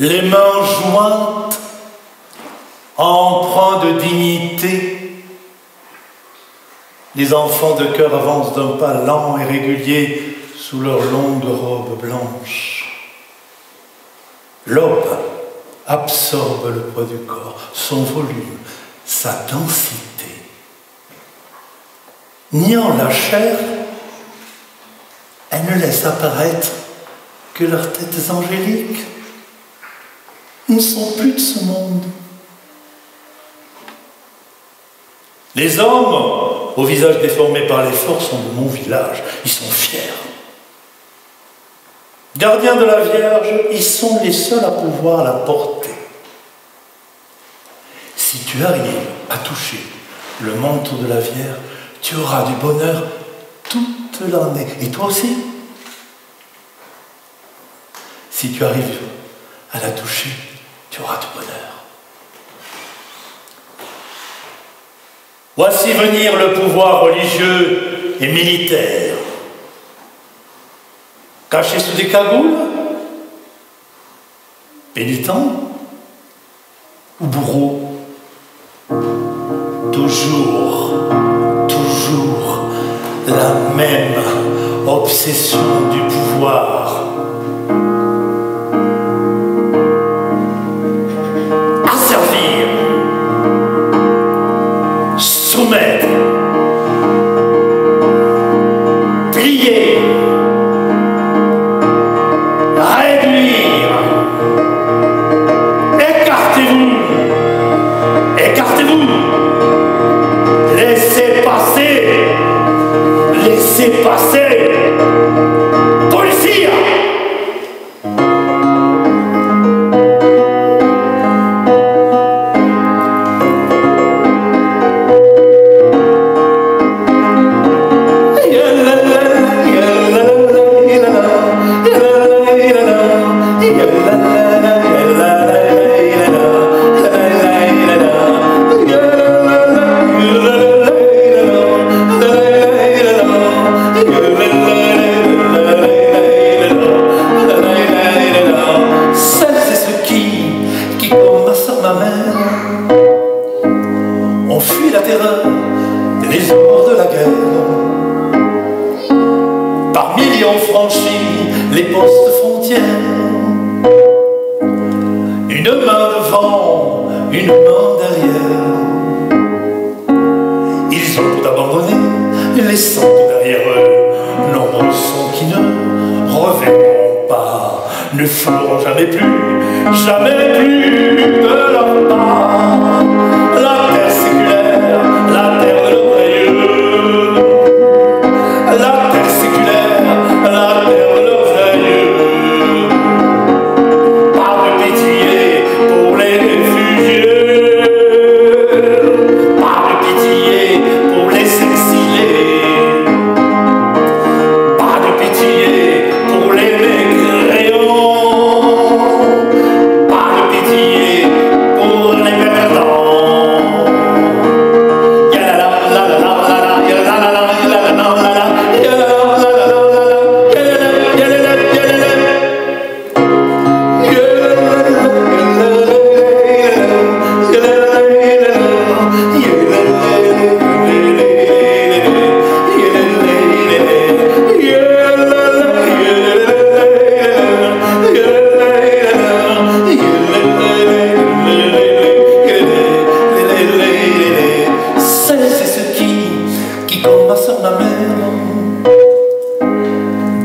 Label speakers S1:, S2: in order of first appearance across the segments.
S1: les mains jointes, empreints de dignité. Les enfants de cœur avancent d'un pas lent et régulier sous leurs longues robes blanches. L'aube absorbe le poids du corps, son volume, sa densité. Niant la chair, elle ne laisse apparaître que leurs têtes angéliques. Ils ne sont plus de ce monde. Les hommes, au visage déformé par l'effort, sont de mon village. Ils sont fiers. Gardiens de la Vierge, ils sont les seuls à pouvoir la porter. Si tu arrives à toucher le manteau de la Vierge, tu auras du bonheur toute l'année. Et toi aussi. Si tu arrives à la toucher, tu auras du bonheur. Voici venir le pouvoir religieux et militaire. Caché sous des cagoules, pénitent ou bourreau. Toujours la même obsession du pouvoir. Asservir, soumettre, plier, réduire. Écartez-vous, écartez-vous. Laissez passer, laissez passer. Policier. On fuit la terreur et les horreurs de la guerre. Par millions franchis les postes frontières. Une main devant, une main derrière. Ils ont tout abandonné, laissant derrière eux. Nombreux sont qui ne reverront pas, ne feront jamais plus de leur part. La terre séculaire, la terre de l'oreilleux. La terre séculaire, la terre de l'oreilleux. Pas de pitié pour les réfugiés. Pas de pitié pour les exilés. Pas de pitié pour les mécréants. Pas de pitié pour les perdants.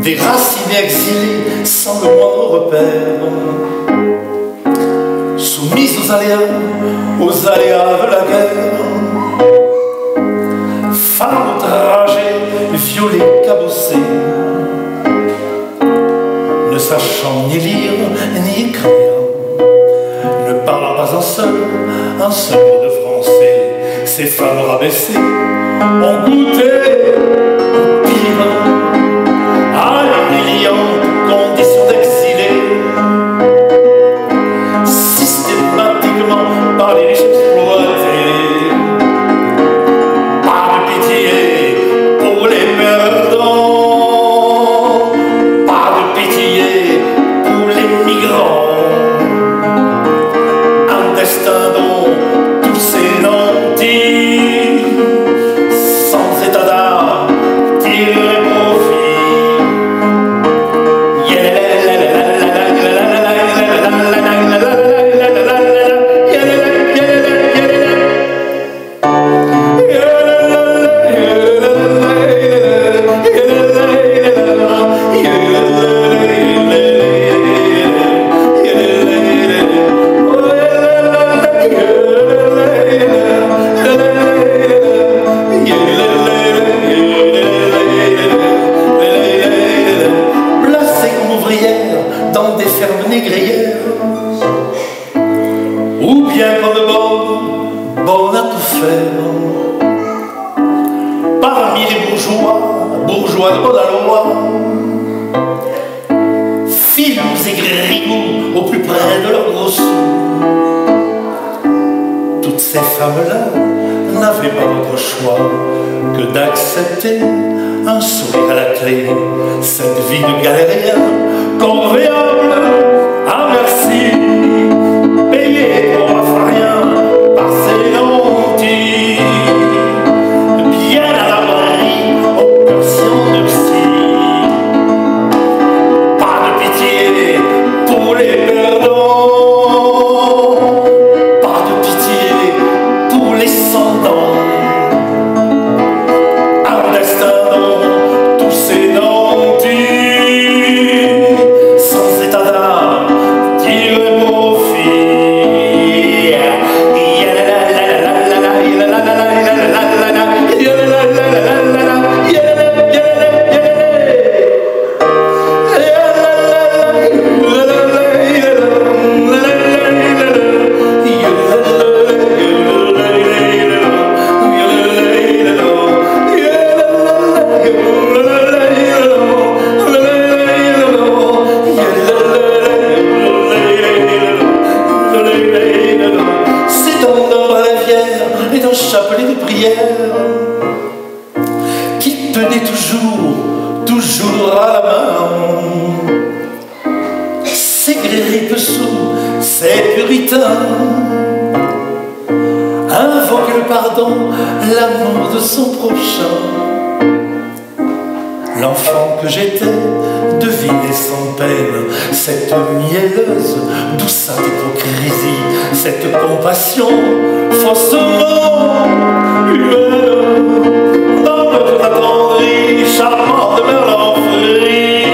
S1: Des racines exilées sans le moindre repère, soumises aux aléas de la guerre, femmes outragées, violées, cabossées, ne sachant ni lire ni écrire, ne parlant pas un seul mot de français. Ces femmes rabaissées ont goûté au pire, à l'humiliante condition d'exilé, systématiquement par les riches exploités. Pas de pitié pour les perdants, pas de pitié pour les migrants. bourgeois de Modalois, filous et grigous au plus près de leurs gros sous. Toutes ces femmes-là n'avaient pas d'autre choix que d'accepter un sourire à la clé, cette vie de galérien, convenable à merci, payée pour un rien par ses lentilles, bien à l'abri aux persions de psy. Pas de pitié pour les perdants, pas de pitié pour les sans-dents. Qui tenait toujours à la main ces gréeries dessous, ces puritains, invoquaient le pardon, l'amour de son prochain. L'enfant que j'étais devinait sans peine cette mielleuse douceur d'hypocrisie, cette compassion faussement humaine, dans notre attendrie charmante Merlan frit,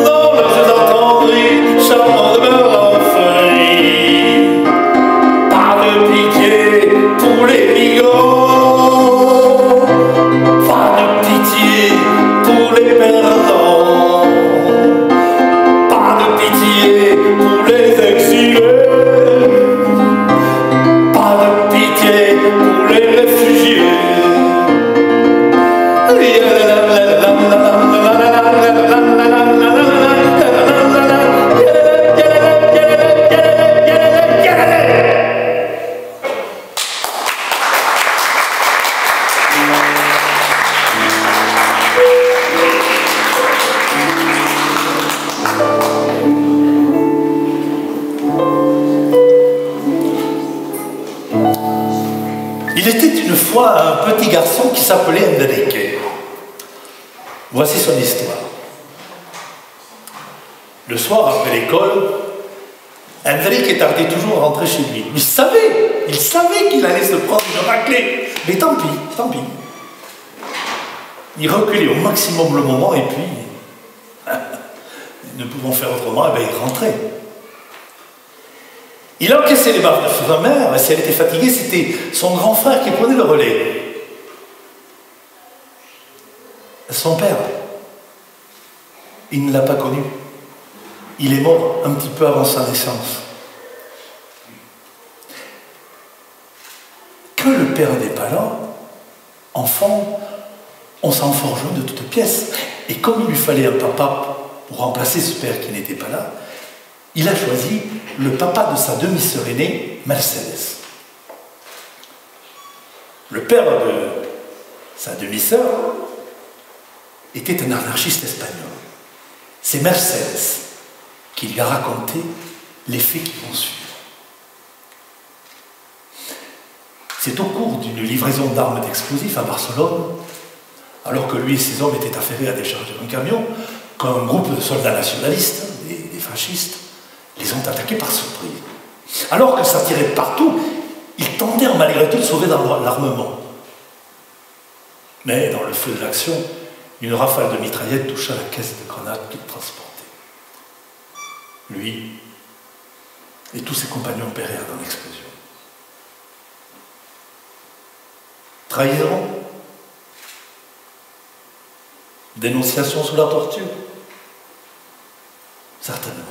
S1: dans notre attendrie charmante Merlan frit. Pas de pitié pour les migrants, pas de pitié pour les perdants, pas de pitié pour les exilés, pas de pitié pour les réfugiés. Il était une fois un petit garçon qui s'appelait Enrique. Voici son histoire. Le soir, après l'école, Enrique tardait toujours à rentrer chez lui. Il savait qu'il allait se prendre une raclée. Mais tant pis, tant pis. Il reculait au maximum le moment et puis, ne pouvant faire autrement, il rentrait. Il encaissait les baffes de sa mère, et si elle était fatiguée, c'était son grand frère qui prenait le relais. Son père, il ne l'a pas connu. Il est mort un petit peu avant sa naissance. Que le père n'est pas là, enfant, on s'en forge de toutes pièces. Et comme il lui fallait un papa pour remplacer ce père qui n'était pas là, il a choisi le papa de sa demi-sœur aînée, Mercedes. Le père de sa demi-sœur était un anarchiste espagnol. C'est Mercedes qui lui a raconté les faits qui vont suivre. C'est au cours d'une livraison d'armes d'explosifs à Barcelone, alors que lui et ses hommes étaient affairés à décharger un camion, qu'un groupe de soldats nationalistes, des fascistes, les ont attaqués par surprise. Alors que ça tirait partout, ils tentèrent malgré tout de sauver dans l'armement. Mais dans le feu de l'action, une rafale de mitraillettes toucha la caisse de grenades qu'ils transportaient. Lui et tous ses compagnons périrent dans l'explosion. Trahison, dénonciation sous la torture, certainement.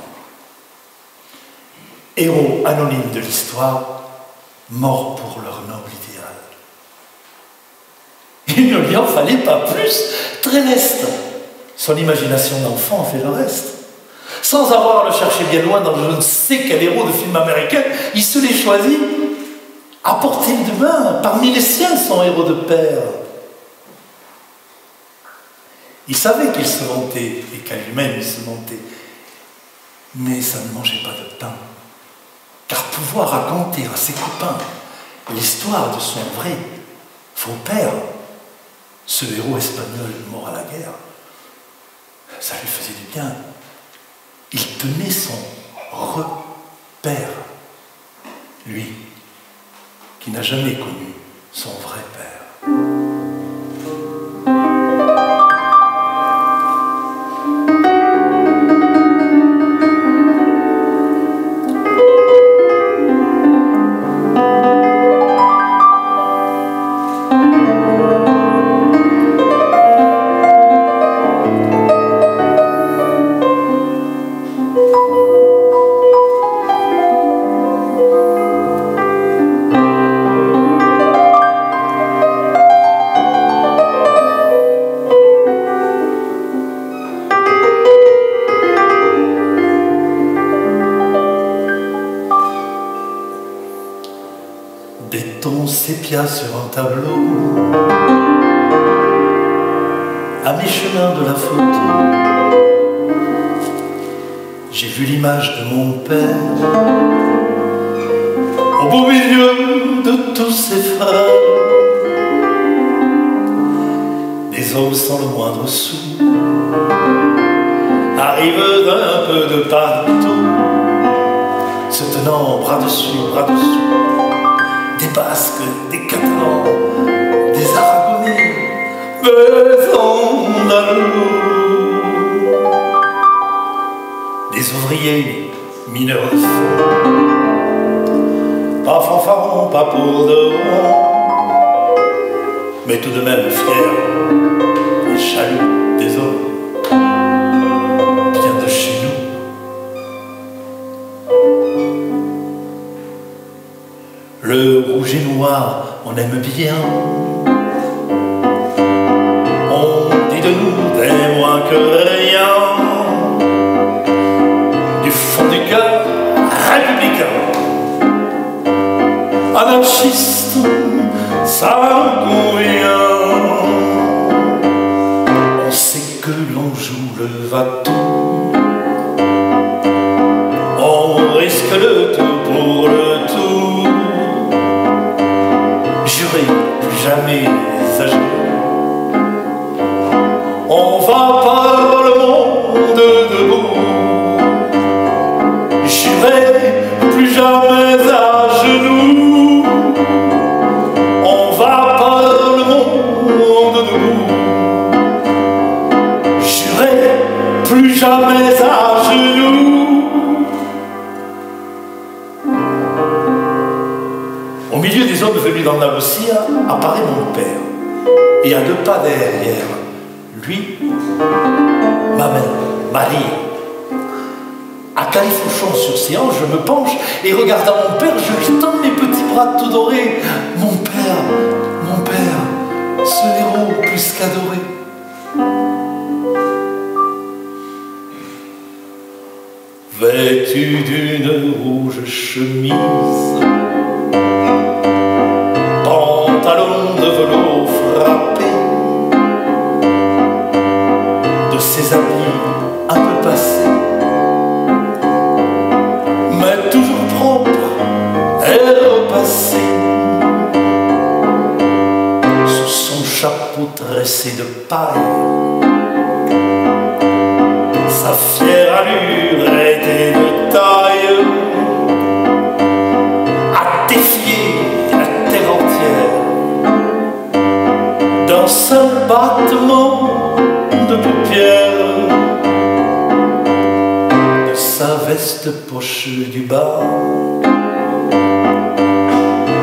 S1: Héros anonymes de l'histoire, morts pour leur noble idéal. Il ne lui en fallait pas plus. Très leste. Son imagination d'enfant fait le reste. Sans avoir à le chercher bien loin dans je ne sais quel héros de film américain, il se l'est choisi à portée de main, parmi les siens, son héros de père. Il savait qu'il se mentait, et qu'à lui-même il se mentait. Mais ça ne mangeait pas de pain. Car pouvoir raconter à ses copains l'histoire de son vrai faux père, ce héros espagnol mort à la guerre, ça lui faisait du bien. Il tenait son repère, lui, qui n'a jamais connu son vrai père. Sépia sur un tableau, à mi-chemin de la photo, j'ai vu l'image de mon père, au beau milieu de tous ses frères, des hommes sans le moindre sou, arrivent d'un peu de partout, se tenant bras dessus, des Basques, des Catalans, des Aragonais, des Andalous, des ouvriers mineurs de fond, pas fanfarons, pas pour de rond, mais tout de même fiers, les chaluts des hommes, bien de chez nous. Le rouge et noir, on aime bien. On dit de nous des moins que rien. Du fond du cœur, républicain. Anarchiste, ça convient. On sait que l'on joue le va-tout. On risque le tout pour le tout. Juré, plus jamais à genoux. On va par le monde debout. Juré, plus jamais à genoux. On va par le monde debout. Juré, plus jamais à genoux. Au milieu des hommes venus d'Andalousie apparaît mon père. Et à 2 pas derrière lui, ma mère, Marie. À califourchon sur ses hanches, je me penche et regardant mon père, je lui tends mes petits bras tout dorés. Mon père, ce héros plus qu'adoré. Vêtu d'une rouge chemise, pantalon de velours frappé, de ses habits un peu passés, mais toujours propre et repassé, sous son chapeau tressé de paille, sa fière allure était de taille, à défier la terre entière, d'un seul battement de paupières, de sa veste poche du bas.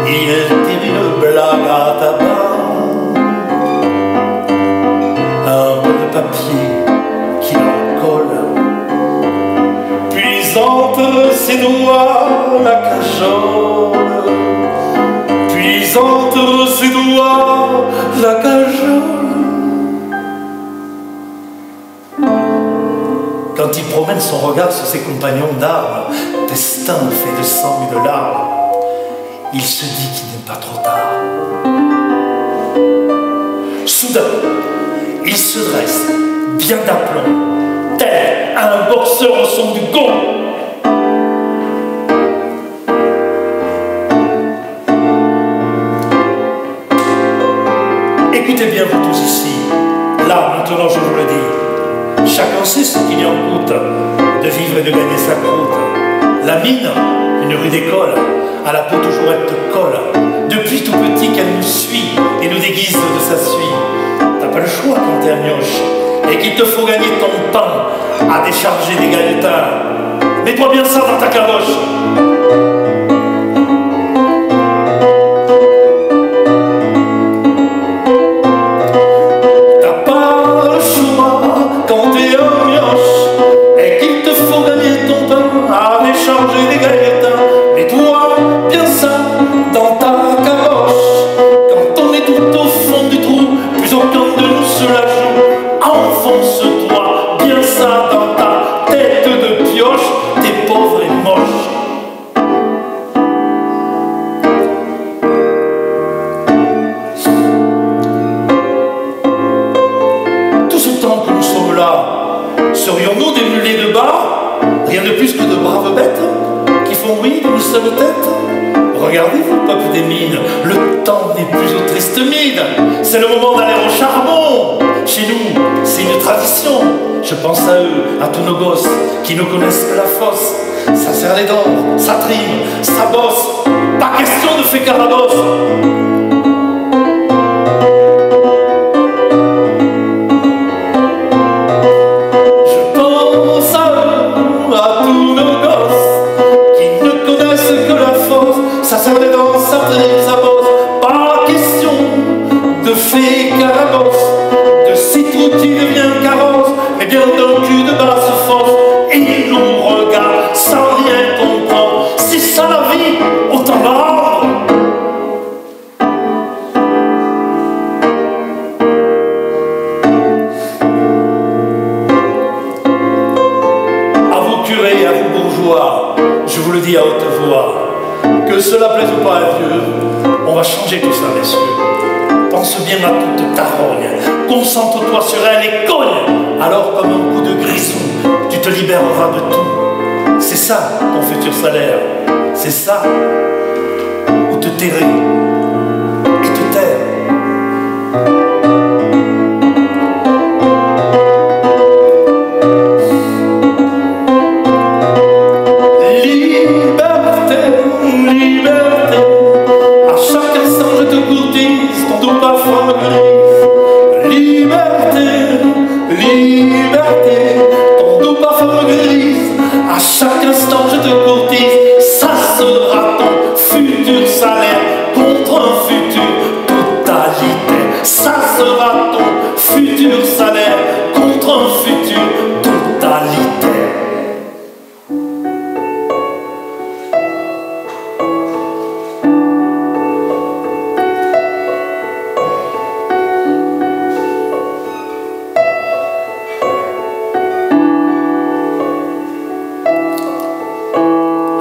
S1: Il tire une blague à tabac, un peu de papier qui en colle, puis entre ses doigts la cajole, puis entre ses doigts la cajole. quand il promène son regard sur ses compagnons d'armes, destin fait de sang et de larmes, il se dit qu'il n'est pas trop tard. Soudain, il se dresse, bien d'aplomb, tel un boxeur au son du gong. Écoutez bien vous tous ici, là maintenant je vous le dis, chacun sait ce qu'il y en coûte de vivre et de gagner sa croûte. La mine, une rue d'école, à la peau toujours elle te colle, depuis tout petit qu'elle nous suit et nous déguise de sa suie. T'as pas le choix quand t'es un mioche et qu'il te faut gagner ton pain à décharger des galletins. Mets-toi bien ça dans ta caboche.
S2: Serions-nous des mulets de bas, rien de plus que de braves bêtes, qui font oui d'une seule tête? Regardez-vous, peuple des mines, le temps n'est plus aux tristes mines, c'est le moment d'aller au charbon. Chez nous, c'est une tradition, je pense à eux, à tous nos gosses, qui ne connaissent que la fosse. Ça serre les dents, ça trime, ça bosse, pas question de faire caradosse. De citrouille qui devient carrosse, mais bien d'un cul de basse force, et il nous regarde sans rien comprendre. C'est ça la vie, autant vendre. À vous curés, à vous bourgeois, je vous le dis à haute voix, que cela plaise ou pas à Dieu, on va changer tout ça, messieurs. Pense bien à toute ta rogne, concentre-toi sur elle et cogne. Alors, comme un coup de grisou, tu te libéreras de tout. C'est ça, ton futur salaire. C'est ça, où te terrer et te taire.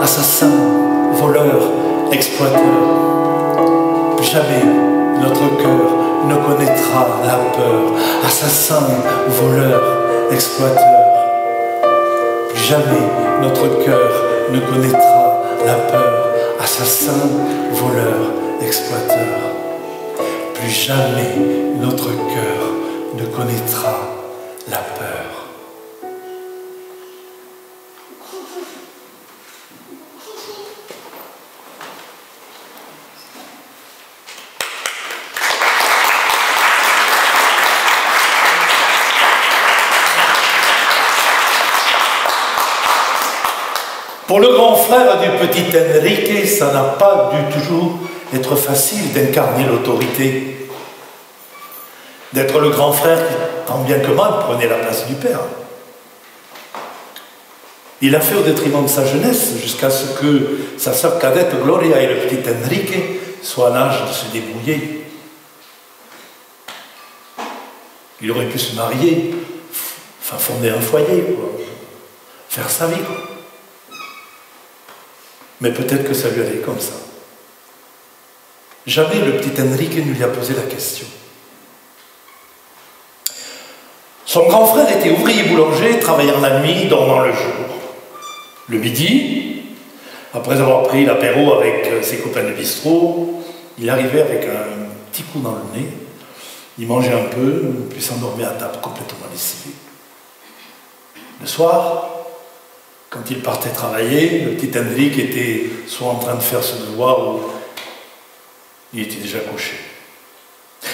S2: Assassin, voleur, exploiteur, plus jamais notre cœur ne connaîtra la peur. Assassin, voleur, exploiteur, plus jamais notre cœur ne connaîtra la peur. Assassin, voleur, exploiteur, plus jamais notre cœur ne connaîtra la peur. Pour le grand frère du petit Enrique, ça n'a pas dû toujours être facile d'incarner l'autorité, d'être le grand frère qui, tant bien que mal, prenait la place du père. Il a fait au détriment de sa jeunesse, jusqu'à ce que sa sœur cadette Gloria et le petit Enrique soient à l'âge de se débrouiller. Il aurait pu se marier, enfin fonder un foyer, quoi.
S1: faire sa vie, quoi. Mais peut-être que ça lui allait comme ça. Jamais le petit Enrique ne lui a posé la question. Son grand frère était ouvrier boulanger, travaillant la nuit, dormant le jour. Le midi, après avoir pris l'apéro avec ses copains de bistrot, il arrivait avec un petit coup dans le nez, il mangeait un peu, puis s'endormait à table complètement lessivé. Le soir, quand il partait travailler, le petit Enrique était soit en train de faire ce devoir ou il était déjà couché.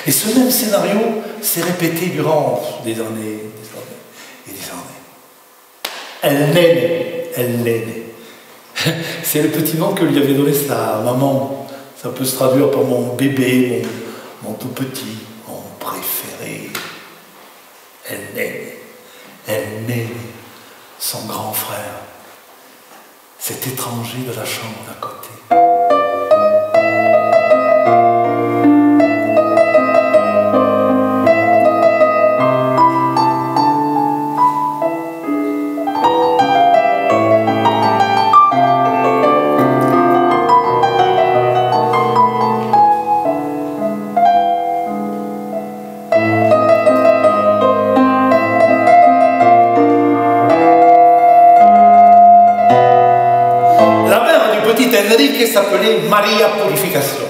S1: Et ce même scénario s'est répété durant des années et des années. Elle l'aimait. C'est le petit nom que lui avait donné sa maman. Ça peut se traduire par mon bébé, mon tout petit, mon préféré. Elle l'aimait son grand frère, cet étranger de la chambre d'à côté. Enrique s'appelait Maria Purificación.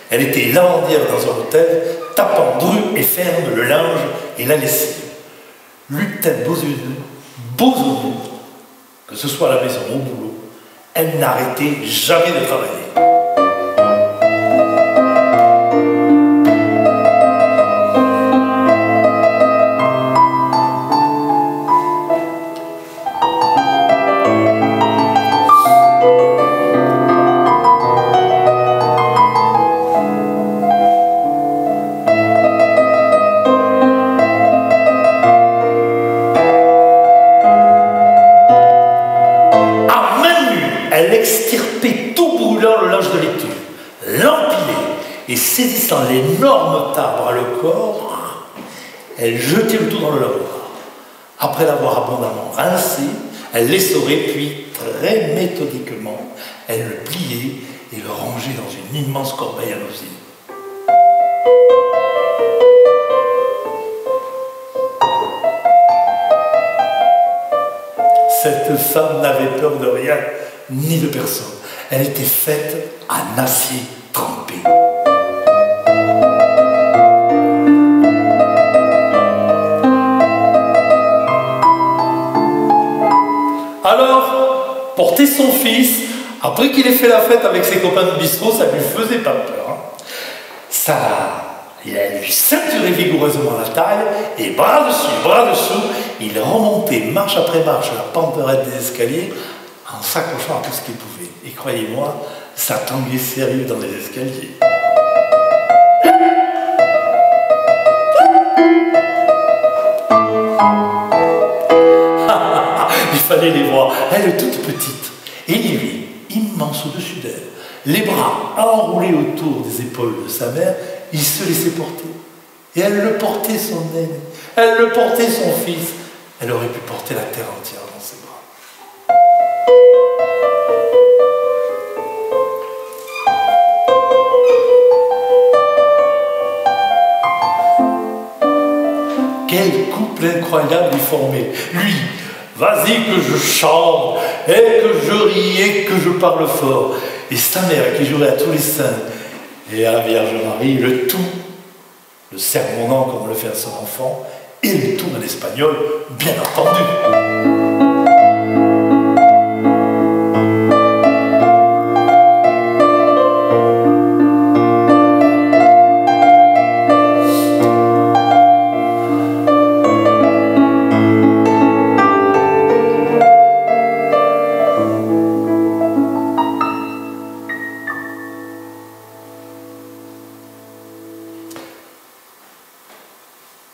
S1: Elle était lavandière dans un hôtel, tapant dru et ferme le linge et la lessive. L'eût-elle besogneux, que ce soit à la maison ou au boulot, elle n'arrêtait jamais de travailler. Saisissant l'énorme tas bras le corps, elle jetait le tout dans le lavoir. Après l'avoir abondamment rincé, elle l'essorait, puis très méthodiquement, elle le pliait et le rangeait dans une immense corbeille à l'usine. Cette femme n'avait peur de rien, ni de personne. Elle était faite en acier trempé. Alors, porter son fils, après qu'il ait fait la fête avec ses copains de bistrot, ça lui faisait pas peur. Hein. Il lui ceinturait vigoureusement la taille, et bras dessous, il remontait marche après marche la pente raide des escaliers, en s'accrochant à tout ce qu'il pouvait. Et croyez-moi, ça tanguait sérieux dans les escaliers. Il fallait les voir, elle toute petite, et lui, immense au-dessus d'elle, les bras enroulés autour des épaules de sa mère, il se laissait porter. Et elle le portait, son aîné, elle le portait, son fils. Elle aurait pu porter la terre entière dans ses bras. Quel couple incroyable il formait. Lui, vas-y que je chante, et que je rie, et que je parle fort. Et sa mère qui jouait à tous les saints, et à la Vierge Marie, le tout, le sermonnant comme le fait à son enfant, et le tout en espagnol, bien entendu.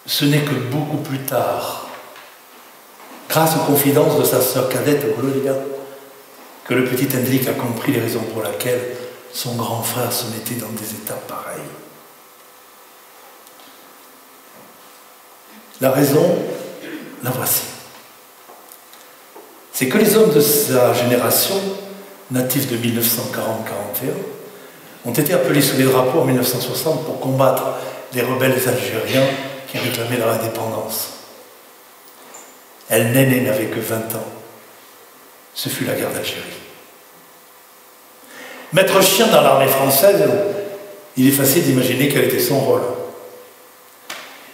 S1: Ce n'est que beaucoup plus tard, grâce aux confidences de sa sœur cadette Gloria, que le petit Enrique a compris les raisons pour lesquelles son grand frère se mettait dans des états pareils. La raison, la voici. c'est que les hommes de sa génération, natifs de 1940-41, ont été appelés sous les drapeaux en 1960 pour combattre les rebelles algériens qui réclamaient leur indépendance. El Néné n'avait que 20 ans. Ce fut la guerre d'Algérie. Maître chien dans l'armée française, il est facile d'imaginer quel était son rôle.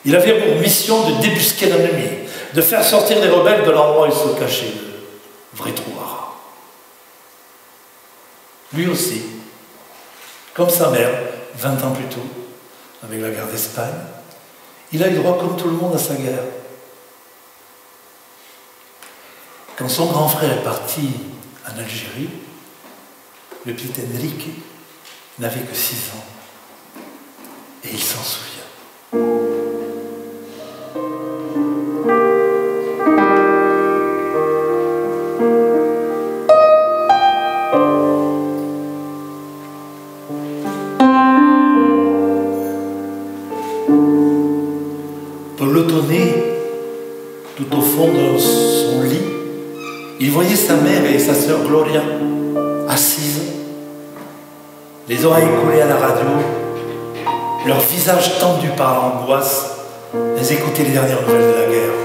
S1: Il avait pour mission de débusquer l'ennemi, de faire sortir les rebelles de l'endroit où ils se cachaient, le vrai trou à rats. Lui aussi, comme sa mère, 20 ans plus tôt, avec la guerre d'Espagne, il a eu droit comme tout le monde à sa guerre. Quand son grand frère est parti en Algérie, le petit Enrique n'avait que 6 ans. Et il s'en souvient. Pelotonné, tout au fond de son lit, il voyait sa mère et sa sœur Gloria assises, les oreilles collées à la radio, leur visage tendu par l'angoisse, elles écoutaient les dernières nouvelles de la guerre.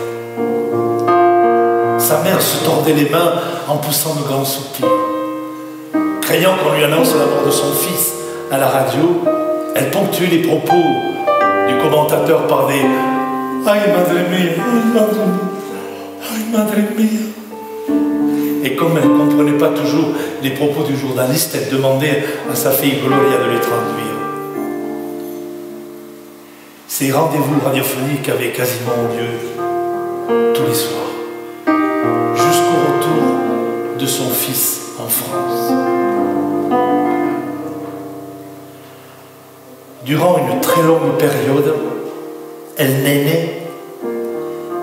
S1: Sa mère se tordait les mains en poussant de grands soupirs. Craignant qu'on lui annonce la mort de son fils à la radio, elle ponctuait les propos du commentateur par des « Ay, madre mia, ay, madre mia, ay, madre mia ». Et comme elle ne comprenait pas toujours les propos du journaliste, elle demandait à sa fille Gloria de les traduire. Ces rendez-vous radiophoniques avaient quasiment lieu tous les soirs, jusqu'au retour de son fils en France. Durant une très longue période, El Néné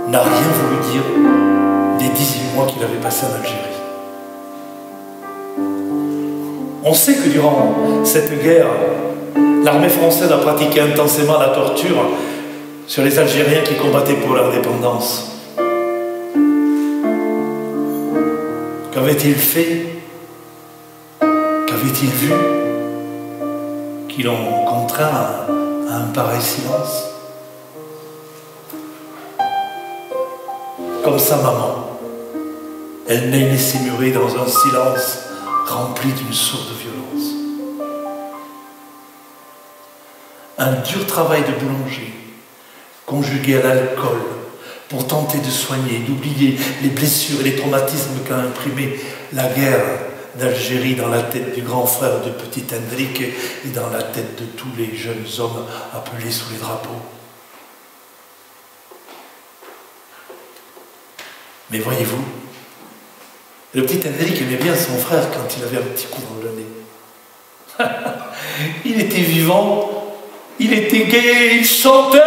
S1: n'a rien voulu dire des 18 mois qu'il avait passés en Algérie. On sait que durant cette guerre, l'armée française a pratiqué intensément la torture sur les Algériens qui combattaient pour leur indépendance. Qu'avait-il fait? Qu'avait-il vu? Qui l'ont contraint à un pareil silence? Comme sa maman, El Néné s'est murée dans un silence rempli d'une sourde violence. Un dur travail de boulanger, conjugué à l'alcool, pour tenter de soigner, d'oublier les blessures et les traumatismes qu'a imprimé la guerre d'Algérie dans la tête du grand frère de petit Enrique et dans la tête de tous les jeunes hommes appelés sous les drapeaux. Mais voyez-vous, le petit Enrique aimait bien son frère quand il avait un petit coup dans le nez. Il était vivant, il était gai, il chantait.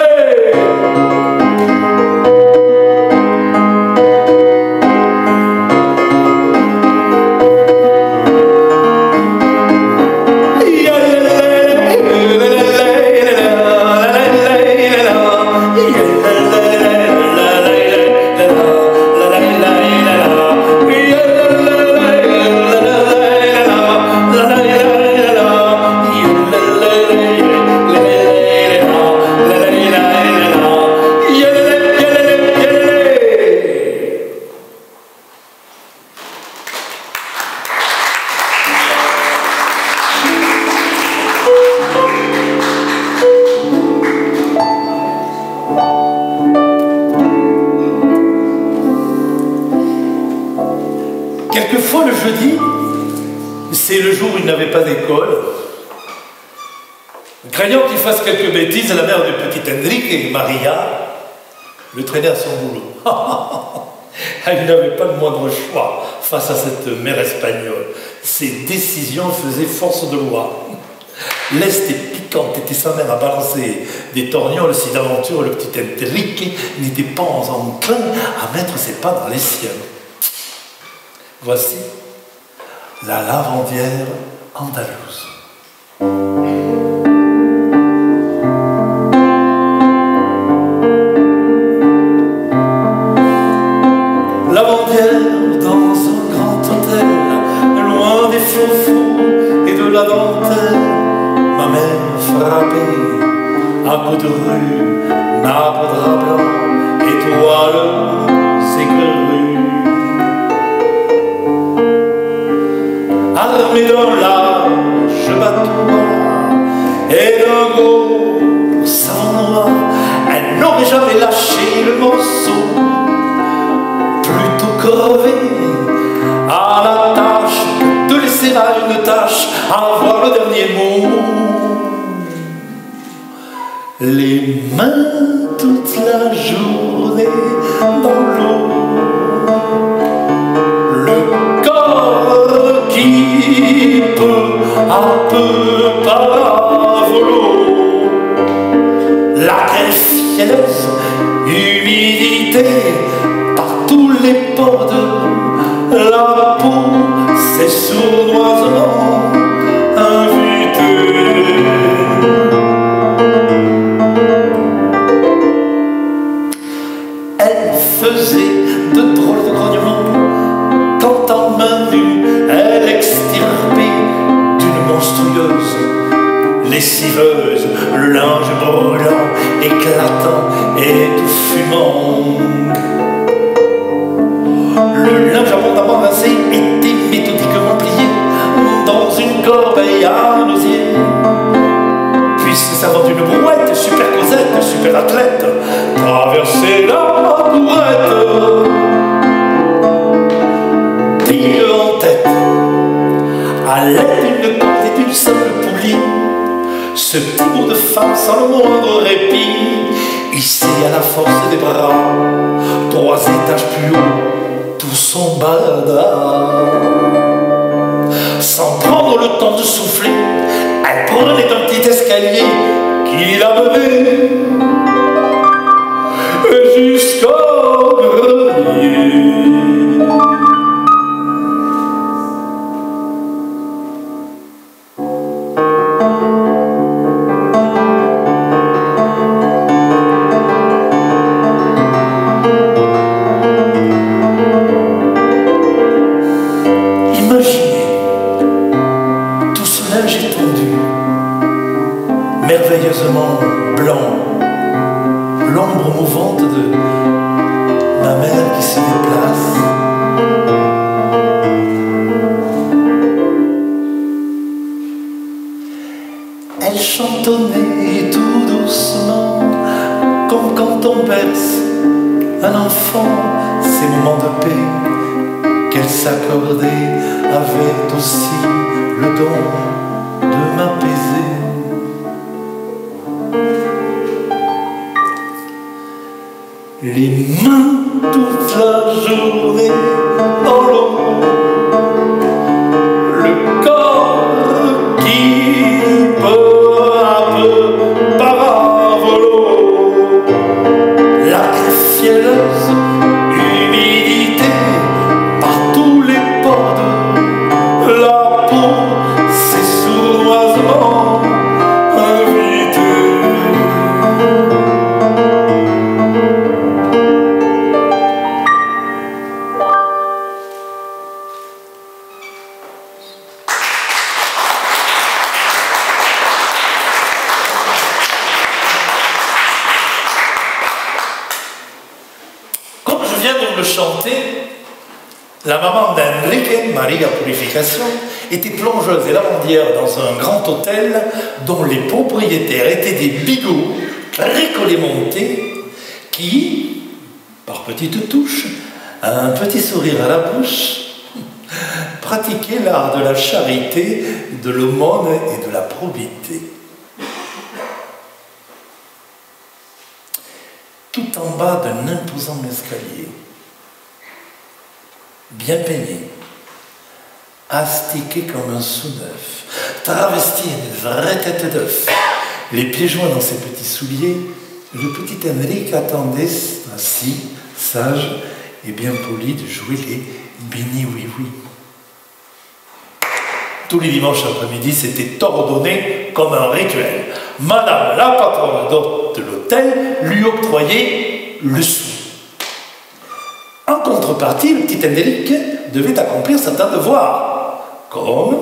S1: Quelquefois le jeudi, c'est le jour où il n'avait pas d'école. Craignant qu'il fasse quelques bêtises, la mère du petit Enrique, Maria, le traînait à son boulot. Elle n'avait pas le moindre choix face à cette mère espagnole. Ses décisions faisaient force de loi. Leste et piquante était sa mère à balancer des torgnoles si d'aventure le petit Enrique n'était pas enclin à mettre ses pas dans les siens. Voici la lavandière andalouse. Lavandière dans
S2: nappe de drap blanc, étoiles éclairées. Armé d'un large bateau et d'un gros savon noir, elle n'aurait jamais lâché le morceau, plutôt crevé à la tâche de laisser à une tâche avoir le dernier mot. Les mains toute la journée dans l'eau, le corps qui peu à peu par volo, la greffe fielleuse, humidité par tous les pores de la peau, c'est sournoisement invité. Faisait de drôles de grognements quand en main nue elle extirpait d'une monstrueuse lessiveuse le linge brûlant, éclatant et tout fumant. Le linge abondamment rincé était méthodiquement plié dans une corbeille à l'osier, puis se servant d'une brouette, super Cosette, super athlète, traverser la bourrette. Pile en tête, à l'aide d'une corde et d'une simple poulie, ce petit bout de femme sans le moindre répit, hissé à la force des bras, 3 étages plus haut, tout son balada. Sans prendre le temps de souffler, elle prenait un petit escalier qui la menait jusqu'au grenier. Merveilleusement blanc, l'ombre mouvante de ma mère qui se déplace. Elle chantonnait tout doucement, comme quand on berce un enfant, ces moments de paix qu'elle s'accordait avaient aussi le don de m'apaiser. Les mains toute la journée dans l'eau, le corps qui peu à peu part à volo, la greffe fielleuse, humidité par tous les pores de la peau, c'est sournoisement invité. Chanter, la maman d'Enrique, Maria Purification, était plongeuse et lavandière dans un grand hôtel dont les propriétaires étaient des bigots très collémentés qui, par petites touches, un petit sourire à la bouche, pratiquaient l'art de la charité, de l'aumône et de la probité. Tout en bas d'un imposant escalier, bien peigné, astiqué comme un sous-neuf, travesti d'une vraie tête d'œuf, les pieds joints dans ses petits souliers, le petit Enrique attendait ainsi, sage et bien poli, de jouer les bini-oui-oui. Tous les dimanches après-midi, c'était ordonné comme un rituel. Madame la patronne de l'hôtel lui octroyait le sou. En contrepartie, le petit Enrique devait accomplir certains devoirs, comme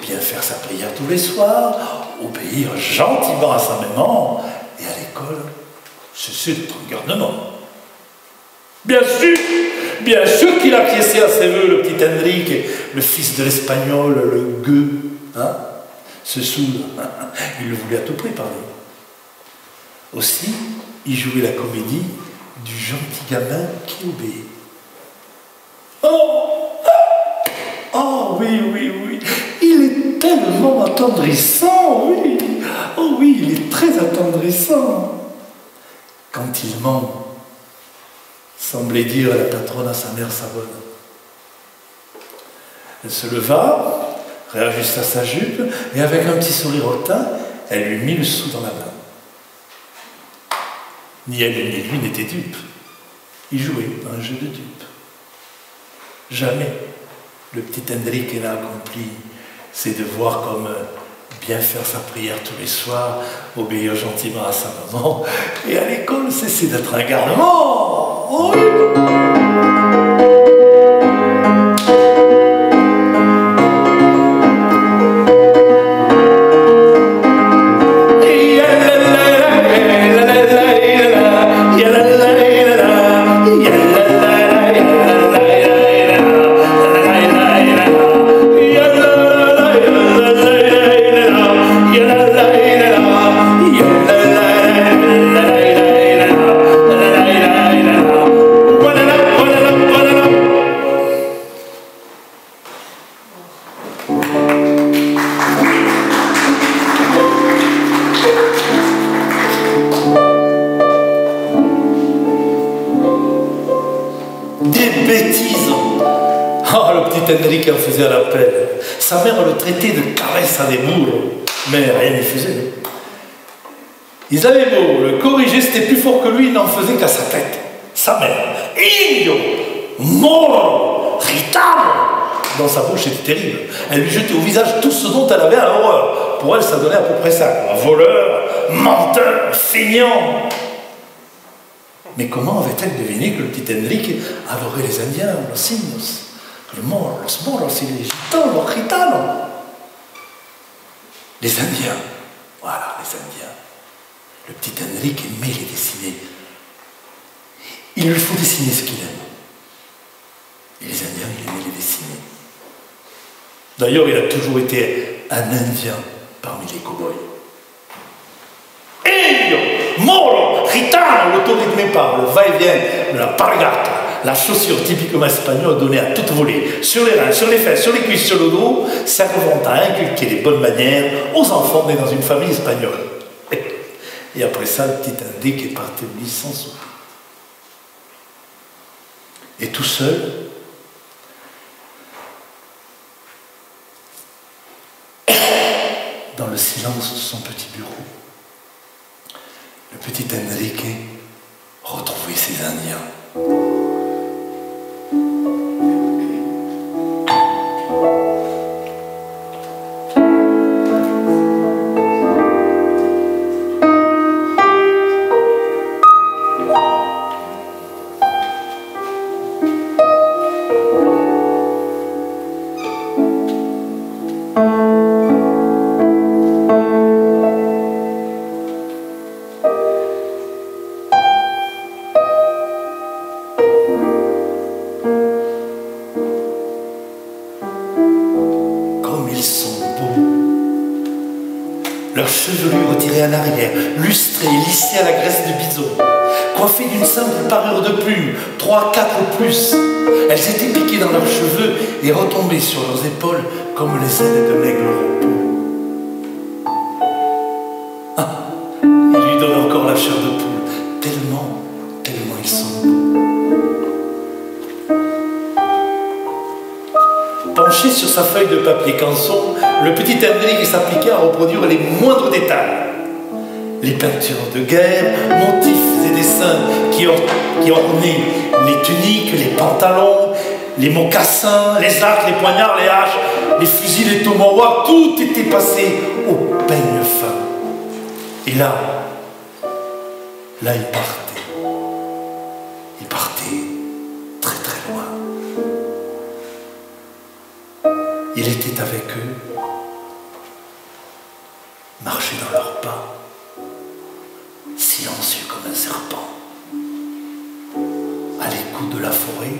S2: bien faire sa prière tous les soirs, obéir gentiment à sa maman, et à l'école, cessé d'être un garnement. Bien sûr qu'il acquiesçait à ses voeux, le petit Henrique, le fils de l'espagnol, le gueux, hein, ce sourd, il le voulait à tout prix, pardon. Aussi, il jouait la comédie du gentil gamin qui obéit. Oh oui, il est tellement attendrissant, oui. Oh oui, il est très attendrissant. Quand il ment, semblait dire à la patronne à sa mère Savonne. Elle se leva, réajusta sa jupe, et avec un petit sourire hautain, elle lui mit le sou dans la main. Ni elle ni lui n'étaient dupes. Ils jouaient un jeu de dupes. Jamais le petit Henrique n'a accompli ses devoirs comme bien faire sa prière tous les soirs, obéir gentiment à sa maman, et à l'école cesser d'être un garnement. Oh oui. Henrique en faisait à l'appel. Sa mère le traitait de caresse à des bourres, mais rien n'y faisait. Ils avaient beau le corriger, c'était plus fort que lui, il n'en faisait qu'à sa tête. Sa mère, Indio, mort, ritano. Dans sa bouche, c'était terrible. Elle lui jetait au visage tout ce dont elle avait à horreur. Pour elle, ça donnait à peu près ça. Voleur, menteur, feignant. Mais comment avait-elle deviné que le petit Henrique adorait les Indiens, los indios? Los moros, y les gitanos, los gitanos. Les Indiens, voilà, les Indiens. Le petit Henrique aimait les dessiner. Il lui faut dessiner ce qu'il aime. Et les Indiens, il aimait les dessiner. D'ailleurs, il a toujours été un Indien parmi les cow-boys. Indio, moro, gitano, le taux rythmé par le va-et-vient de la pargata. La chaussure typiquement espagnole donnée à toute volée, sur les reins, sur les fesses, sur les cuisses, sur le dos, servant à inculquer les bonnes manières aux enfants nés dans une famille espagnole. Et après ça, le petit Henrique est parti au lit sans sou. Et tout seul, dans le silence de son petit bureau, le petit Henrique retrouvait ses Indiens. Leurs chevelures retirées en arrière, lustrées, lissées à la graisse de bison, coiffées d'une simple parure de plumes, 3, 4 ou plus. Elles étaient piquées dans leurs cheveux et retombées sur leurs épaules comme les ailes de l'aigle repos. Ah, il lui donne encore la chair de poule, tellement ils sont beaux. Penché sur sa feuille de papier canson, le petit Henrique s'appliquait à reproduire les moindres détails. Les peintures de guerre, motifs et dessins qui ornaient les tuniques, les pantalons, les mocassins, les arcs, les poignards, les haches, les fusils, les tomahawks, tout était passé au peigne fin. Et là, il partait. Il partait très très loin. Il était avec eux, marchait dans leurs pas, silencieux comme un serpent.
S1: l'écoute de la forêt,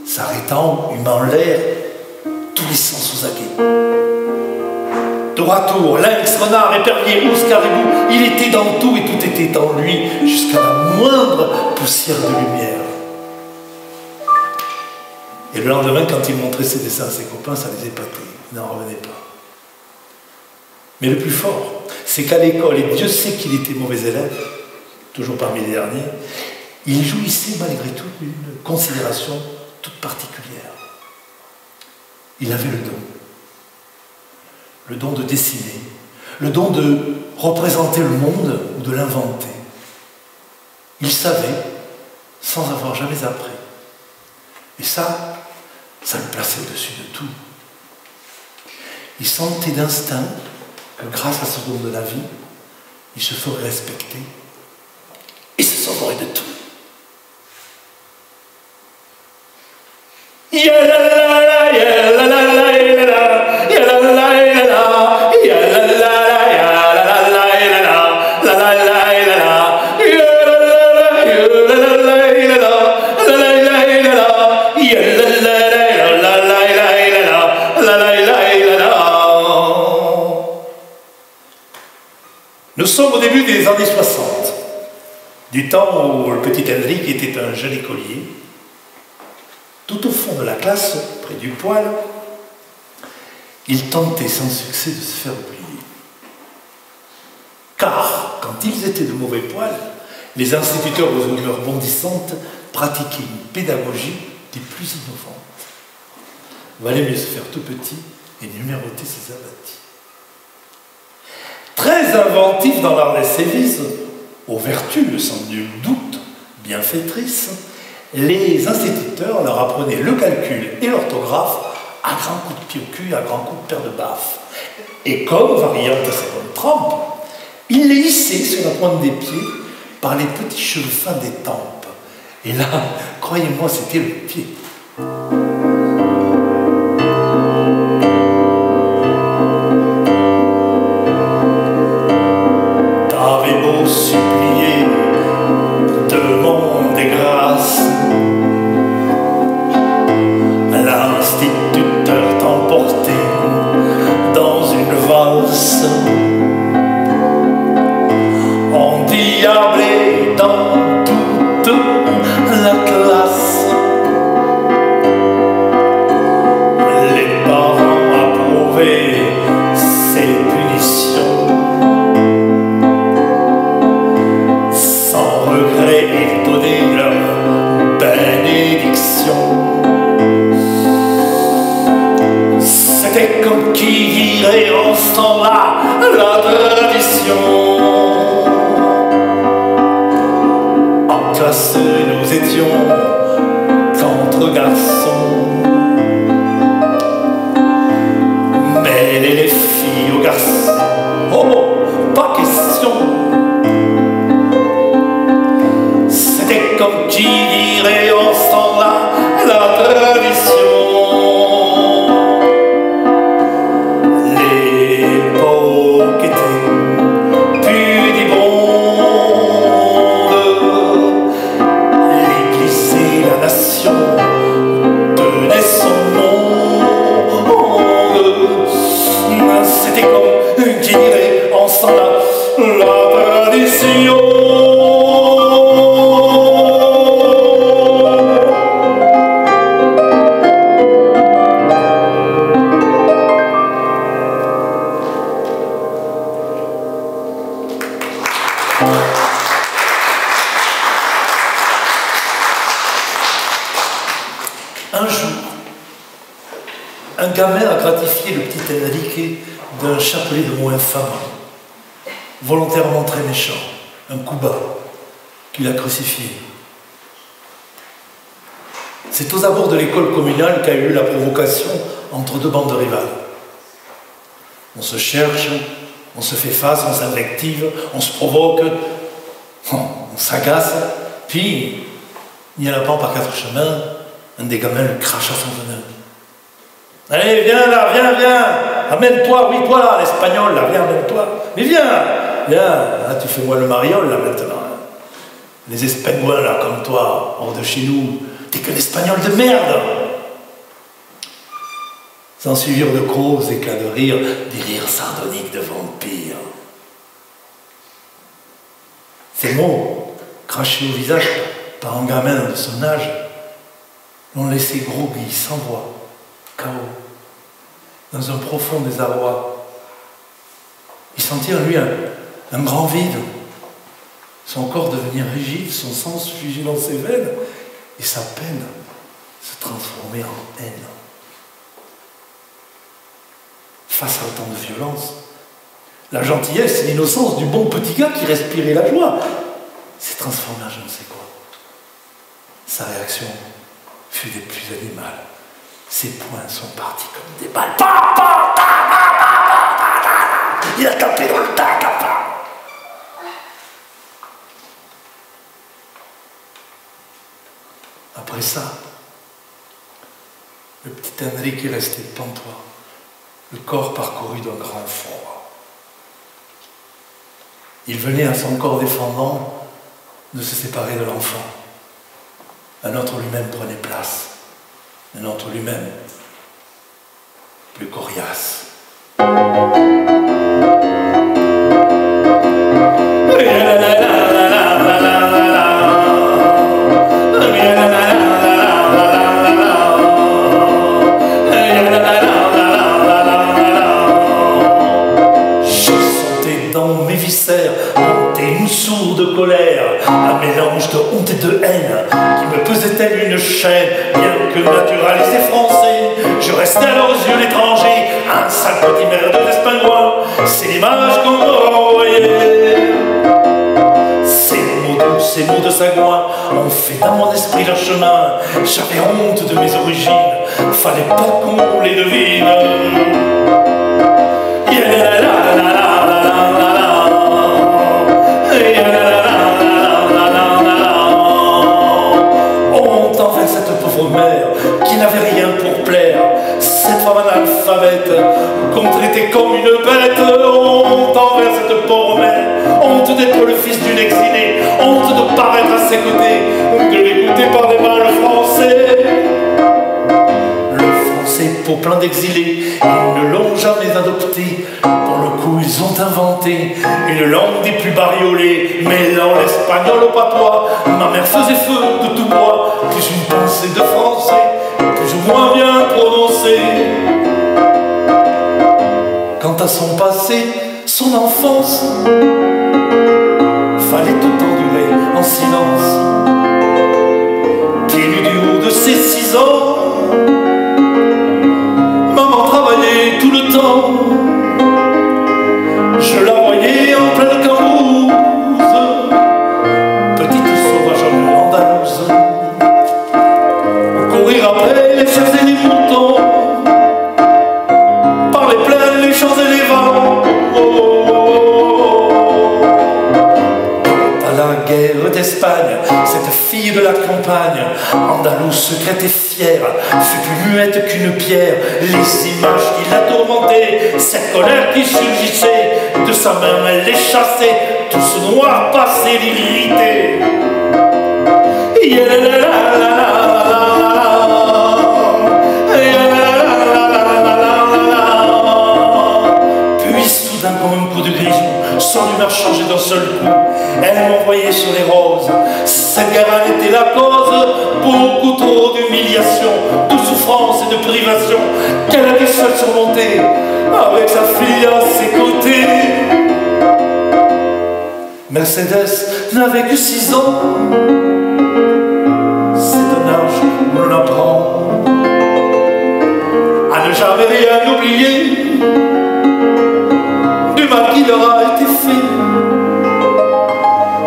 S1: s'arrêtant, humant l'air, tous les sens aux aguets. De retour, lynx, renard, épervier, ours, caribou, il était dans tout et tout était en lui, jusqu'à la moindre poussière de lumière. Et le lendemain, quand il montrait ses dessins à ses copains, ça les épatait, ils n'en revenaient pas. Mais le plus fort, c'est qu'à l'école, et Dieu sait qu'il était mauvais élève, toujours parmi les derniers, il jouissait malgré tout d'une considération toute particulière. Il avait le don de dessiner, le don de représenter le monde ou de l'inventer. Il savait, sans avoir jamais appris. Et ça le plaçait au-dessus de tout. Il sentait d'instinct que grâce à ce don de la vie, il se ferait respecter et se sauverait de tout.
S2: Nous sommes au début des années 60, du temps où le petit Henrik était un jeune écolier. Tout au fond de la classe, près du poêle, il tentait sans succès de se faire oublier. Car, quand ils étaient de mauvais poils, les instituteurs aux humeurs bondissantes pratiquaient une pédagogie des plus innovantes. Valait mieux se faire tout petit et numéroter ses abattis. Très inventifs dans l'art des sévices, aux vertus, sans nul doute, bienfaitrices, les instituteurs leur apprenaient le calcul et l'orthographe à grands coups de pied au cul, à grands coups de paire de baffes. Et comme, variante à ces bonnes trempes, ils les hissaient sur la pointe des pieds par les petits cheveux fins des tempes. Et là, croyez-moi, c'était le pied. T'avais beau supplier, demander grâce, l'instituteur t'emportait dans une valse, endiablé dans toute la classe. Les parents approuvaient ces punitions, sans regret ils donnaient leur bénédiction. C'était comme qui dirait en ce temps-là la tradition. En classe nous étions qu'entre garçons, mêler les filles aux garçons, oh, pas question. C'était comme qui dirait en ce temps-là la tradition. L'époque était pudibonde, l'Église et la nation tenaient son monde. C'était comme qui dirait en ce temps-là la tradition. Un jour, un gamin a gratifié le petit Henrik d'un chapelet de mots infâmes, volontairement très méchant, un coup bas, qu'il a crucifié. C'est aux abords de l'école communale qu'a eu la provocation entre deux bandes rivales. On se cherche, on se fait face, on s'invective, on se provoque, on s'agace, puis, n'y en a pas par quatre chemins, un des gamins le crache à son venin. Allez, viens là, viens, amène-toi, oui, toi là, l'espagnol, là, viens, amène-toi. Mais viens, ah, tu fais moi le mariole là maintenant. Les Espagnols, là, comme toi, hors de chez nous, t'es qu'un Espagnol de merde. S'en suivirent de gros éclats de rire, des rires sardoniques de vampires. Ces mots, crachés au visage par un gamin de son âge, l'ont laissé groggy, sans voix, KO, dans un profond désarroi. Il sentit en lui un grand vide, son corps devenir rigide, son sang se figer dans ses veines, et sa peine se transformer en haine. Face à autant de violence, la gentillesse et l'innocence du bon petit gars qui respirait la joie s'est transformée en je ne sais quoi. Sa réaction fut des plus animales. Ses poings sont partis comme des balles. Il a tapé dans le tas. Après ça, le petit Henrique est resté pantois, le corps parcouru d'un grand froid. Il venait à son corps défendant de se séparer de l'enfant. Un autre lui-même prenait place. Un autre lui-même, plus coriace. Une sourde colère, un mélange de honte et de haine qui me pesait telle une chaîne, bien que naturalisé français, je restais à leurs yeux l'étranger, un sale petit merde d'espagnol, c'est l'image qu'on m'a envoyée. Ces mots de sagouin ont fait dans mon esprit leur chemin, j'avais honte de mes origines, fallait pas qu'on les devine. Honte envers cette pauvre mère qui n'avait rien pour plaire, cette femme analphabète qu'on traitait comme une bête. Honte envers cette pauvre mère, honte d'être le fils d'une exilée, honte de paraître à ses côtés, de l'écouter parler mal le français. Pour plein d'exilés, ils ne l'ont jamais adopté. Pour le coup, ils ont inventé une langue des plus bariolées, mêlant l'espagnol au patois. Ma mère faisait feu de tout bois, plus une pensée de français, plus ou moins bien prononcée. Quant à son passé, son enfance, fallait tout endurer en silence. Pieds nus du haut de ses 6 ans, tout le temps, je la voyais en pleine cambrousse, petite sauvage andalouse, courir après les chefs et les moutons, par les plaines, les champs et les vents. Quant à la guerre d'Espagne, cette fille de la campagne, andalouse, secrète et fière, fut plus muette qu'une pierre. Les images qui la tourmentaient, cette colère qui surgissait, de sa main elle les chassait, tout ce noir passé l'irritait. Puis soudain comme un coup de grisou, son humeur changeait d'un seul coup. Elle m'envoyait sur les roses. Cette guerre était la cause, beaucoup trop d'humiliation, de souffrance et de privation, qu'elle avait seule surmontée, avec sa fille à ses côtés. Mercedes n'avait que 6 ans, c'est un âge où l'on apprend à ne jamais rien oublier du mal qui leur a été fait.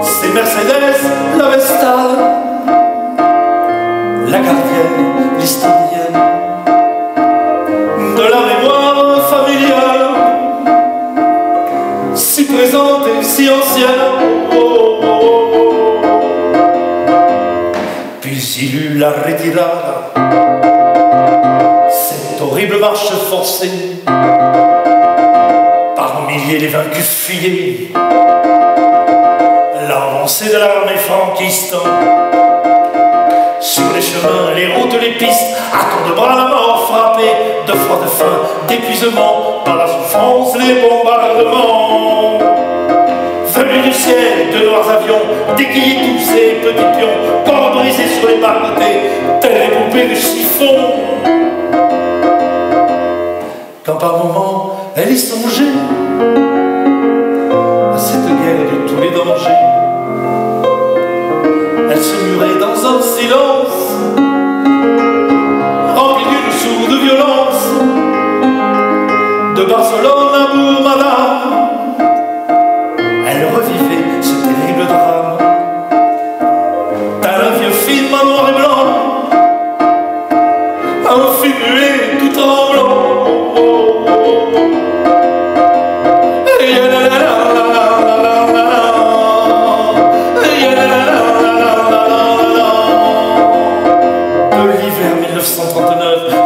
S2: C'est Mercedes, la vestale, la gardienne, l'historienne de la mémoire familiale, si présente et si ancienne. Puis il eut la retirada, cette horrible marche forcée, par milliers les vaincus fuyaient, la l'avancée de l'armée franquiste. Sur les chemins, les routes, les pistes, à tour de bras la mort frappée, de froid, de faim, d'épuisement, par la souffrance, les bombardements. Venus du ciel, de noirs avions, déquillés tous ces petits pions, corps brisés sur les bas-côtés, telles les poupées de chiffon. Quand par moments, elle y songeait à cette guerre de tous les dangers, elle se murait dans un silence rempli d'une sourde violence. De Barcelone à Bourg-Madame, elle revivait ce terrible drame. Tel un vieux film en noir et blanc, un film muet tout tremblant.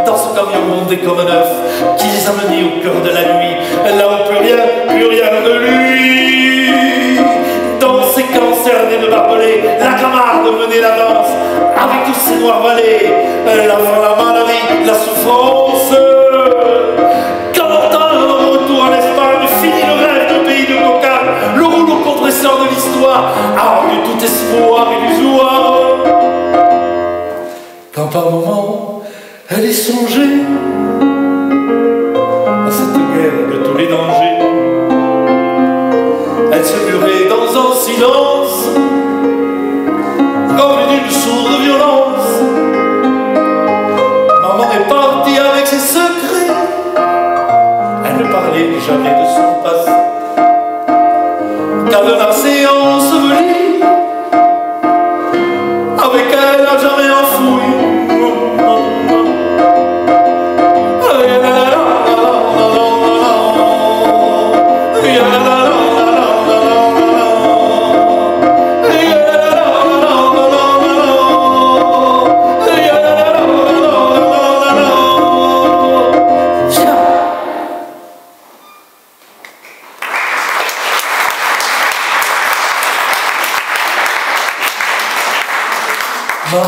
S2: Dans ce camion bondé comme neuf, qui les a menés au cœur de la nuit, là où plus rien de lui. Dans ces camps cernés de barbelés, la camarde menait la danse, avec tous ces noirs valets, la faim, la maladie, la souffrance. Quand un retour en Espagne, fini le rêve du pays de coca, le rouleau compresseur de l'histoire a rendu tout espoir illusoire. Quand par moments, elle y songeait à cette guerre de tous les dangers, elle se murait dans un silence rempli d'une sourde violence. Maman est partie avec ses secrets, elle ne parlait jamais de son passé, cadenassée ensevelie, avec elle à jamais enfouie.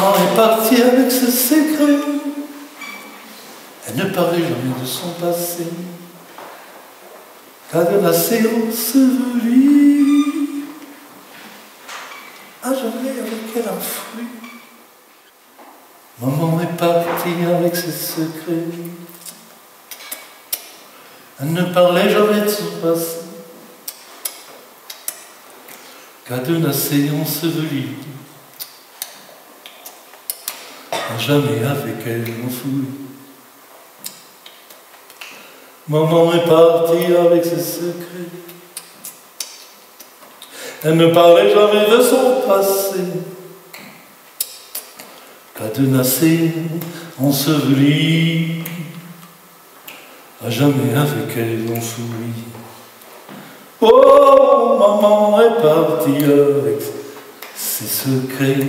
S2: Maman est partie avec ses secrets, elle ne parlait jamais de son passé, cadenassée ensevelie, à jamais avec elle enfouie. Maman est partie avec ses secrets, elle ne parlait jamais de son passé, cadenassée ensevelie, jamais avec elle enfouie. Maman est partie avec ses secrets, elle ne parlait jamais de son passé, cadenassée, ensevelie, à jamais avec elle enfouie. Oh, maman est partie avec ses secrets.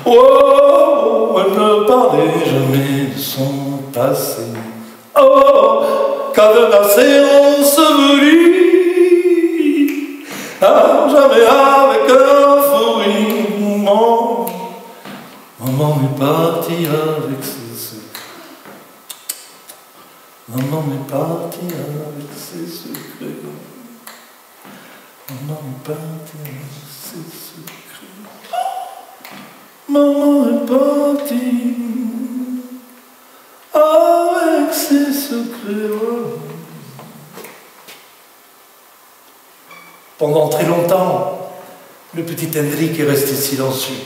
S2: Oh, elle ne parlait jamais de son passé. Oh, cadenassée ensevelie, à jamais avec un fruit. Maman est partie avec ses secrets. Maman est partie avec ses secrets. Maman est partie avec ses secrets. Maman est partie avec ses secrets. Pendant très longtemps, le petit Hendrik est resté silencieux.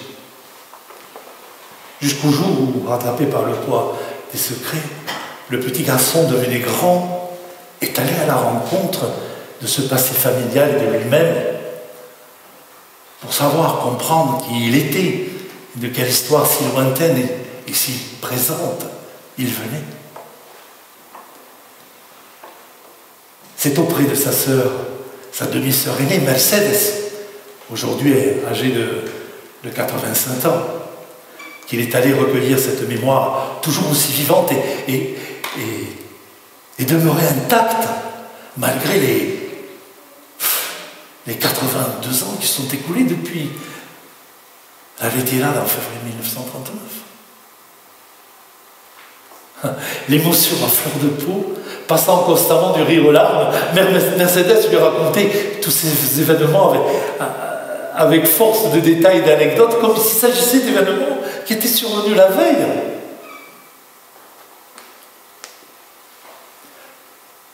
S2: Jusqu'au jour où, rattrapé par le poids des secrets, le petit garçon devenu grand est allé à la rencontre de ce passé familial de lui-même pour savoir, comprendre qui il était, de quelle histoire si lointaine et si présente il venait. C'est auprès de sa sœur, sa demi-sœur aînée, Mercedes, aujourd'hui âgée de 85 ans, qu'il est allé recueillir cette mémoire toujours aussi vivante et demeurée intacte malgré
S1: les 82 ans qui sont écoulés depuis la retirada en février 1939. L'émotion à fleur de peau, passant constamment du rire aux larmes. Mère Mercedes lui racontait tous ces événements avec force de détails et d'anecdotes, comme s'il s'agissait d'événements qui étaient survenus la veille.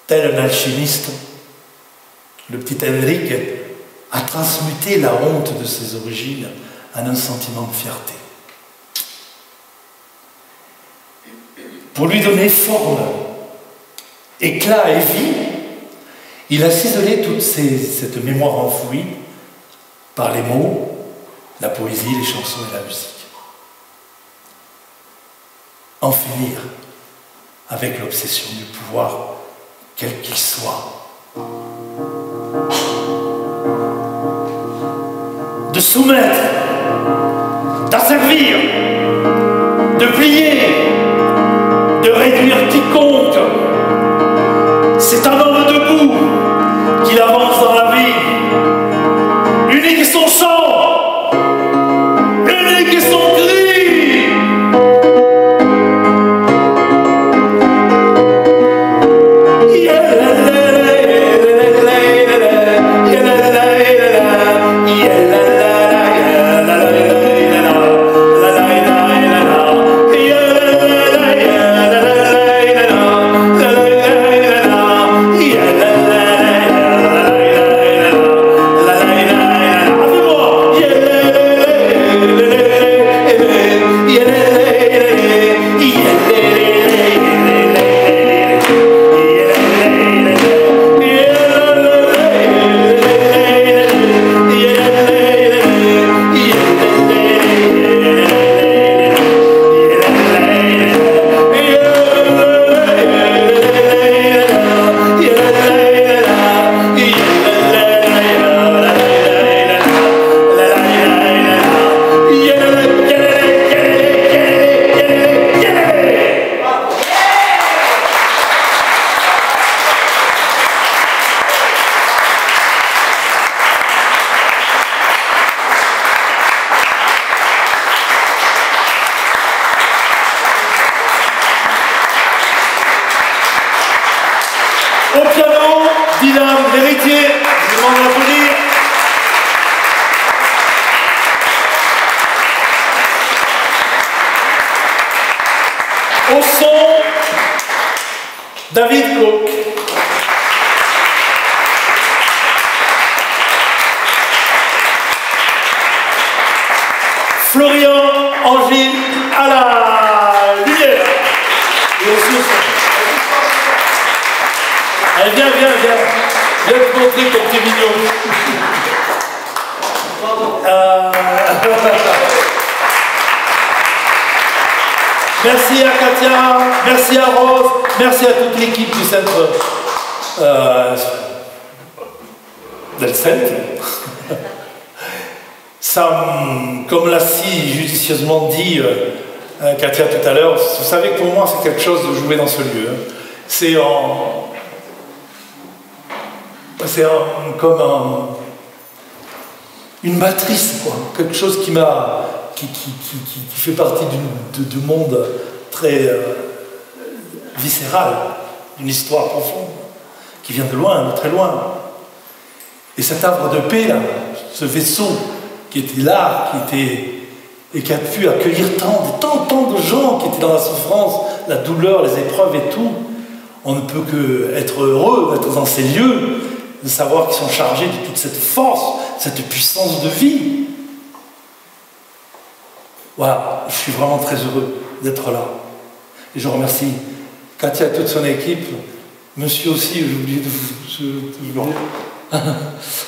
S1: Tel un alchimiste, le petit Henrik a transmuté la honte de ses origines en un sentiment de fierté. Pour lui donner forme, éclat et vie, il a ciselé toute cette mémoire enfouie par les mots, la poésie, les chansons et la musique. En finir avec l'obsession du pouvoir, quel qu'il soit. De soumettre, d'asservir, de plier, de réduire quiconque. C'est un homme debout qu'il avance dans la vie. Unique est son chant, unique est son cri. Au son, David Cook. Florian Angile à la lumière. Et aussi au son. Allez, viens. Viens te montrer comme t'es mignon. Merci à Katia, merci à Rose, merci à toute l'équipe du centre d'Helsinki. Ça, comme l'a si judicieusement dit Katia tout à l'heure, vous savez que pour moi c'est quelque chose de jouer dans ce lieu. C'est comme une matrice, quoi. Quelque chose qui fait partie du monde très viscéral, d'une histoire profonde, qui vient de loin, de très loin. Et cet havre de paix, là, ce vaisseau qui était là, et qui a pu accueillir tant de gens qui étaient dans la souffrance, la douleur, les épreuves et tout, on ne peut qu'être heureux d'être dans ces lieux, de savoir qu'ils sont chargés de toute cette force, cette puissance de vie. Voilà, je suis vraiment très heureux d'être là. Et je remercie Katia et toute son équipe. Monsieur aussi, j'ai oublié de vous...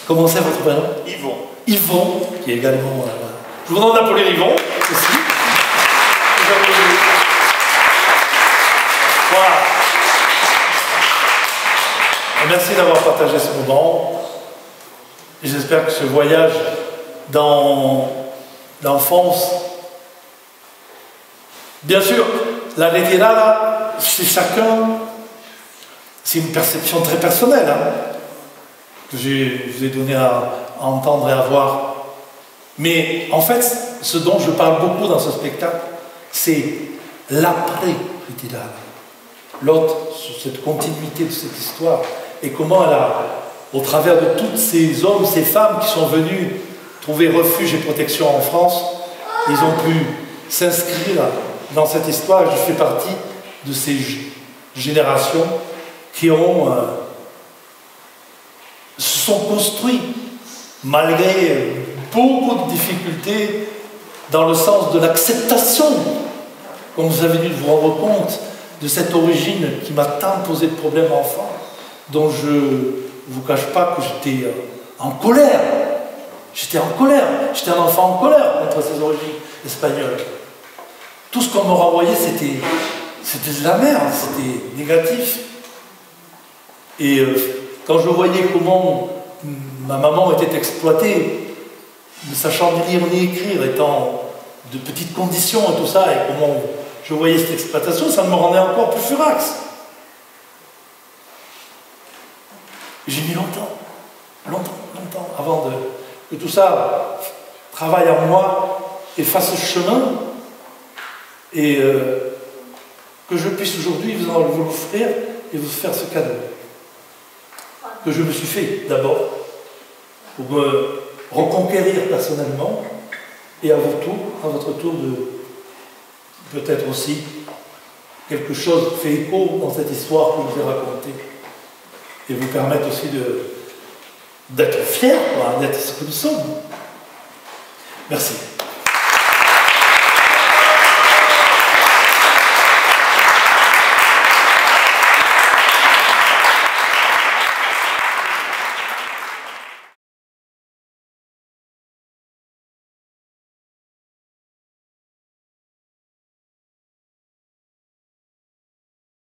S1: Comment c'est votre prénom?
S2: Yvon.
S1: Yvon, qui est également... je vous demande d'appeler Yvon, aussi. Voilà. Et merci d'avoir partagé ce moment. Et j'espère que ce voyage dans l'enfance... Bien sûr, la retirada, chez chacun, c'est une perception très personnelle. Hein. que je vous ai donné à entendre et à voir. Mais en fait, ce dont je parle beaucoup dans ce spectacle, c'est l'après-Ritidala. L'autre, cette continuité de cette histoire, et comment elle a, au travers de tous ces hommes, ces femmes qui sont venus trouver refuge et protection en France, ils ont pu s'inscrire dans cette histoire. Je fais partie de ces générations qui se sont construits malgré beaucoup de difficultés dans le sens de l'acceptation, comme vous avez dû vous rendre compte, de cette origine qui m'a tant posé de problèmes enfant, dont je ne vous cache pas que j'étais en colère. J'étais en colère. J'étais un enfant en colère contre ces origines espagnoles. Tout ce qu'on me renvoyait, c'était de la merde, c'était négatif. Et quand je voyais comment ma maman était exploitée, ne sachant ni lire ni écrire, étant de petites conditions et tout ça, et comment je voyais cette exploitation, ça me rendait encore plus furax. J'ai mis longtemps avant que tout ça travaille en moi et fasse ce chemin, et que je puisse aujourd'hui vous l'offrir et vous faire ce cadeau que je me suis fait d'abord pour me reconquérir personnellement, et à votre tour de peut-être aussi quelque chose fait écho dans cette histoire que je vous ai racontée, et vous permettre aussi d'être fiers, d'être ce que nous sommes. Merci.